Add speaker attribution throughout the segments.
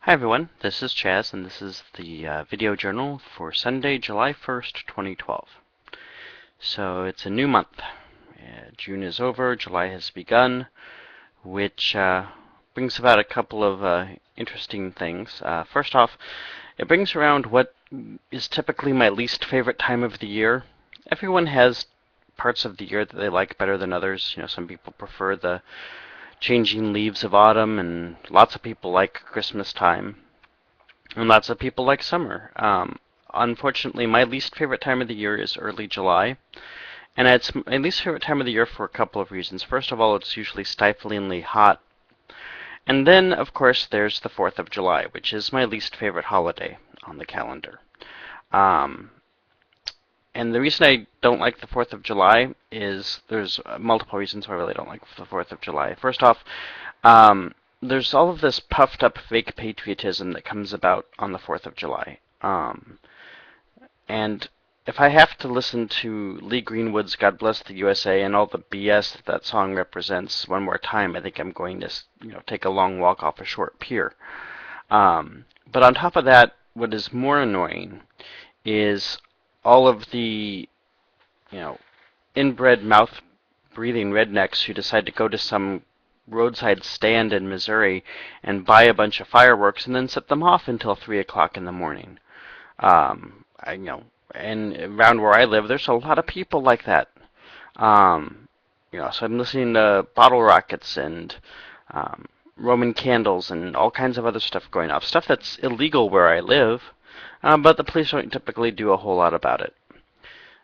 Speaker 1: Hi everyone, this is Chaz, and this is the video journal for Sunday, July 1st, 2012. So it's a new month. June is over, July has begun, which brings about a couple of interesting things. First off, it brings around what is typically my least favorite time of the year. Everyone has parts of the year that they like better than others. Some people prefer the changing leaves of autumn, and lots of people like Christmas time. And lots of people like summer. Unfortunately, my least favorite time of the year is early July. And it's my least favorite time of the year for a couple of reasons. First of all, it's usually stiflingly hot. And then, of course, there's the 4th of July, which is my least favorite holiday on the calendar. Um, and the reason I don't like the 4th of July is there's multiple reasons why I really don't like the 4th of July. First off, um, there's all of this puffed up fake patriotism that comes about on the 4th of July. And if I have to listen to Lee Greenwood's God Bless the USA and all the BS that that song represents one more time, I think I'm going to, take a long walk off a short pier. But on top of that, what is more annoying is all of the, inbred mouth-breathing rednecks who decide to go to some roadside stand in Missouri and buy a bunch of fireworks and then set them off until 3 o'clock in the morning. And around where I live, there's a lot of people like that. So I'm listening to bottle rockets and Roman candles and all kinds of other stuff going off. Stuff that's illegal where I live, but the police don't typically do a whole lot about it.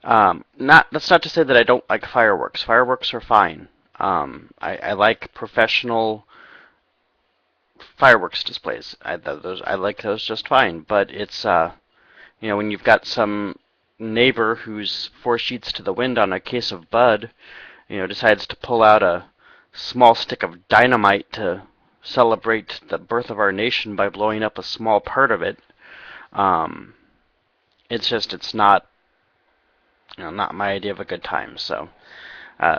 Speaker 1: That's not to say that I don't like fireworks. Fireworks are fine. I like professional fireworks displays. I like those just fine. But it's when you've got some neighbor who's 4 sheets to the wind on a case of Bud, decides to pull out a small stick of dynamite to celebrate the birth of our nation by blowing up a small part of it. It's not my idea of a good time. So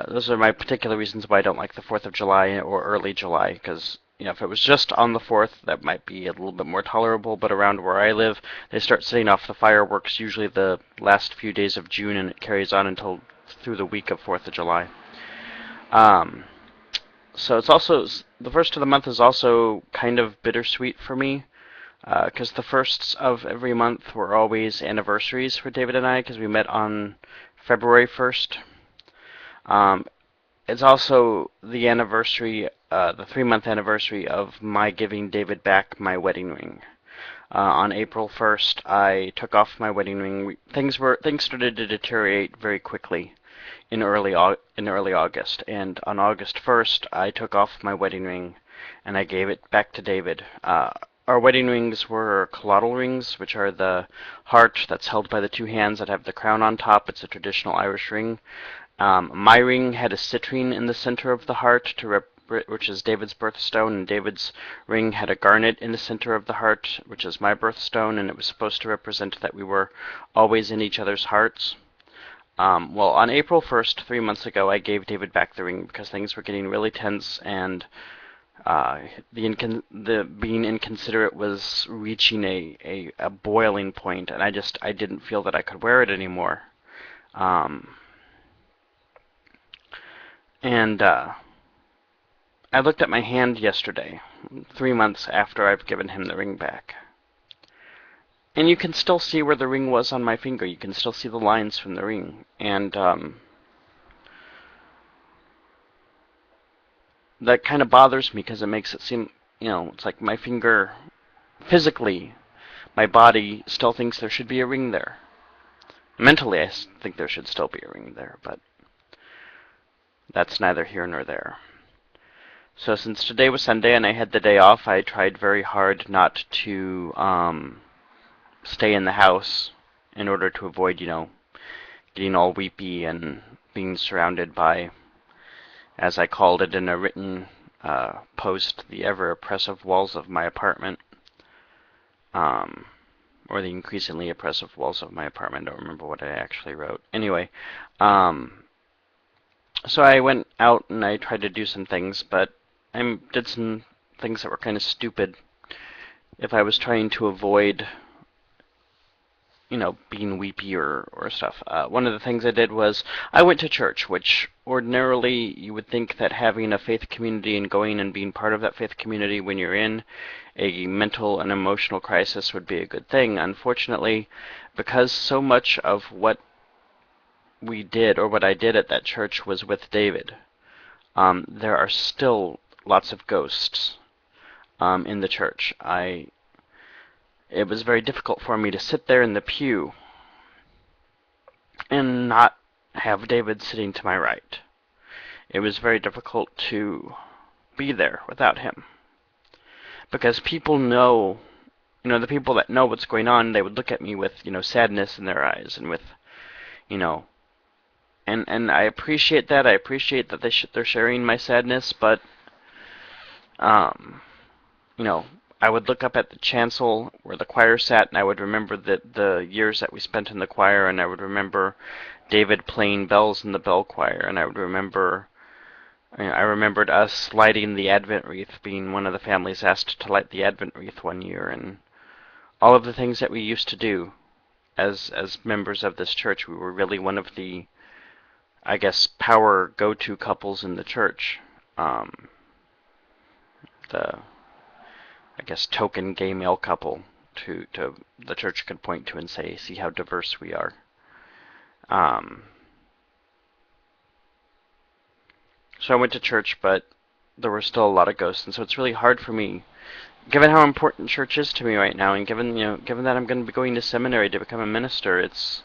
Speaker 1: those are my particular reasons why I don't like the 4th of July or early July, because if it was just on the 4th, that might be a little bit more tolerable, but around where I live, they start setting off the fireworks usually the last few days of June, and it carries on until through the week of 4th of July. So it's also, the first of the month is also kind of bittersweet for me, because the firsts of every month were always anniversaries for David and I, because we met on February 1st. It's also the anniversary, the 3-month anniversary of my giving David back my wedding ring. On April 1st, I took off my wedding ring. Things started to deteriorate very quickly in early August, and on August 1st, I took off my wedding ring and I gave it back to David. Our wedding rings were collodal rings, which are the heart that's held by the two hands that have the crown on top. It's a traditional Irish ring. My ring had a citrine in the center of the heart, which is David's birthstone, and David's ring had a garnet in the center of the heart, which is my birthstone, and it was supposed to represent that we were always in each other's hearts. Well, on April 1st, 3 months ago, I gave David back the ring because things were getting really tense, and the being inconsiderate was reaching a boiling point, and I didn't feel that I could wear it anymore. And I looked at my hand yesterday, 3 months after I've given him the ring back. And you can still see where the ring was on my finger. You can still see the lines from the ring. And that kind of bothers me because it makes it seem, it's like my finger, physically, my body still thinks there should be a ring there. Mentally, I think there should still be a ring there, but that's neither here nor there. So since today was Sunday and I had the day off, I tried very hard not to stay in the house in order to avoid, getting all weepy and being surrounded by, as I called it in a written post, the ever-oppressive walls of my apartment. Or the increasingly oppressive walls of my apartment. I don't remember what I actually wrote. Anyway, so I went out and I tried to do some things, but I did some things that were kind of stupid. if I was trying to avoid, being weepy or stuff. One of the things I did was I went to church, which ordinarily you would think that having a faith community and going and being part of that faith community when you're in a mental and emotional crisis would be a good thing. Unfortunately, because so much of what we did or what I did at that church was with David, there are still lots of ghosts in the church. It was very difficult for me to sit there in the pew and not have David sitting to my right. It was very difficult to be there without him. Because people know, the people that know what's going on, they would look at me with, sadness in their eyes and with, you know, and I appreciate that. I appreciate that they're sharing my sadness, but, um, you know, I would look up at the chancel where the choir sat, and I would remember the years that we spent in the choir, and I would remember David playing bells in the bell choir, and I remembered us lighting the Advent wreath, being one of the families asked to light the Advent wreath one year, and all of the things that we used to do as members of this church. We were really one of the, I guess, power go-to couples in the church. The, I guess, token gay male couple to the church could point to and say, see how diverse we are. So I went to church, but there were still a lot of ghosts, and so it's really hard for me, given how important church is to me right now, and given that I'm going to be going to seminary to become a minister. It's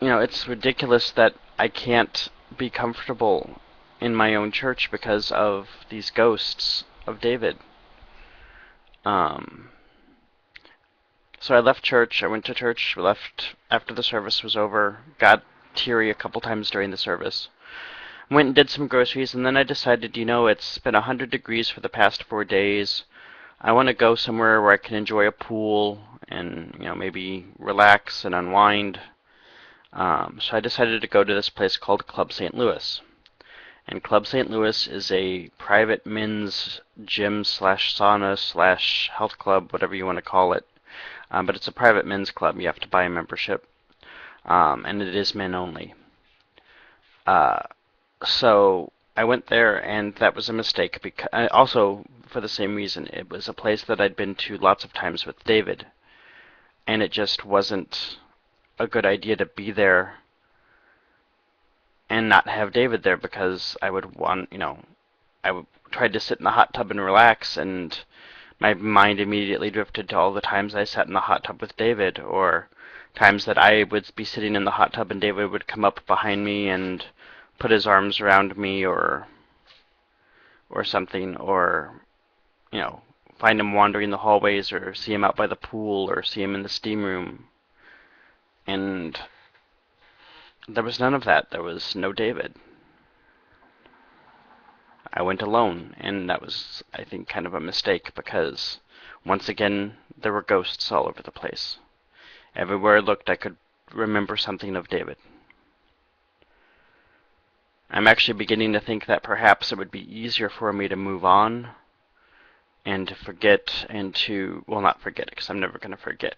Speaker 1: ridiculous that I can't be comfortable in my own church because of these ghosts of David. So I left church. I went to church. Left after the service was over. Got teary a couple times during the service. Went and did some groceries, and then I decided, it's been 100 degrees for the past 4 days. I want to go somewhere where I can enjoy a pool and, maybe relax and unwind. So I decided to go to this place called Club St. Louis. And Club St. Louis is a private men's gym slash sauna slash health club, whatever you want to call it. But it's a private men's club. You have to buy a membership. And it is men only. So I went there, and that was a mistake. Because also, for the same reason, it was a place that I'd been to lots of times with David, and it just wasn't a good idea to be there and not have David there, because I would try to sit in the hot tub and relax, and my mind immediately drifted to all the times I sat in the hot tub with David, or times that I would be sitting in the hot tub and David would come up behind me and put his arms around me or something, or find him wandering the hallways, or see him out by the pool, or see him in the steam room. And there was none of that. There was no David. I went alone, and that was, I think, kind of a mistake, because once again there were ghosts all over the place. Everywhere I looked, I could remember something of David. I'm actually beginning to think that perhaps it would be easier for me to move on and to forget, and to, well, not forget, because I'm never going to forget.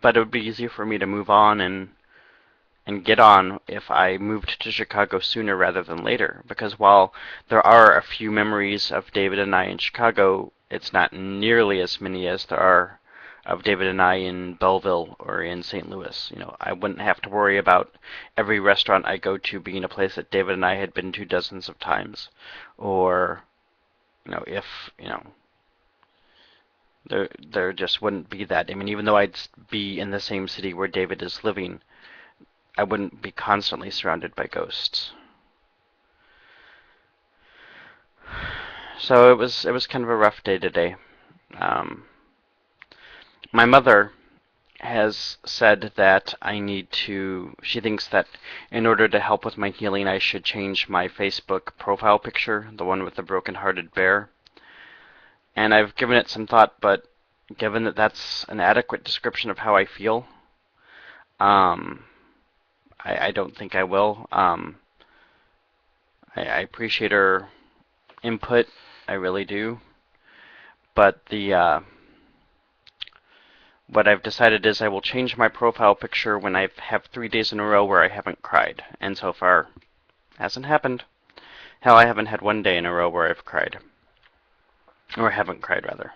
Speaker 1: But it would be easier for me to move on and get on if I moved to Chicago sooner rather than later. Because while there are a few memories of David and I in Chicago, it's not nearly as many as there are of David and I in Belleville or in St. Louis. I wouldn't have to worry about every restaurant I go to being a place that David and I had been to dozens of times. Or, if, there just wouldn't be that. I mean, even though I'd be in the same city where David is living, I wouldn't be constantly surrounded by ghosts. So it was kind of a rough day today. My mother has said that she thinks that in order to help with my healing, I should change my Facebook profile picture, the one with the broken-hearted bear. And I've given it some thought, but given that that's an adequate description of how I feel, I don't think I will. I appreciate her input, I really do. But what I've decided is I will change my profile picture when I have 3 days in a row where I haven't cried. And so far, hasn't happened. Hell, I haven't had 1 day in a row where I've cried. Or haven't cried, rather.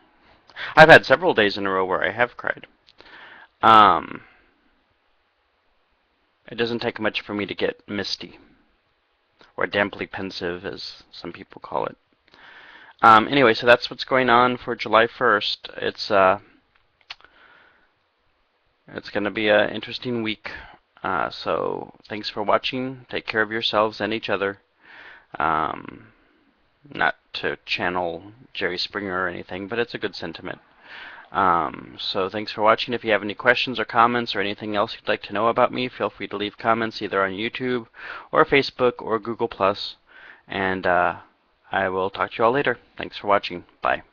Speaker 1: I've had several days in a row where I have cried. It doesn't take much for me to get misty. Or damply pensive, as some people call it. Anyway, so that's what's going on for July 1st. It's going to be an interesting week. So thanks for watching. Take care of yourselves and each other. Not to channel Jerry Springer or anything, but it's a good sentiment. So thanks for watching. If you have any questions or comments or anything else you'd like to know about me, feel free to leave comments either on YouTube or Facebook or Google+. And I will talk to you all later. Thanks for watching. Bye.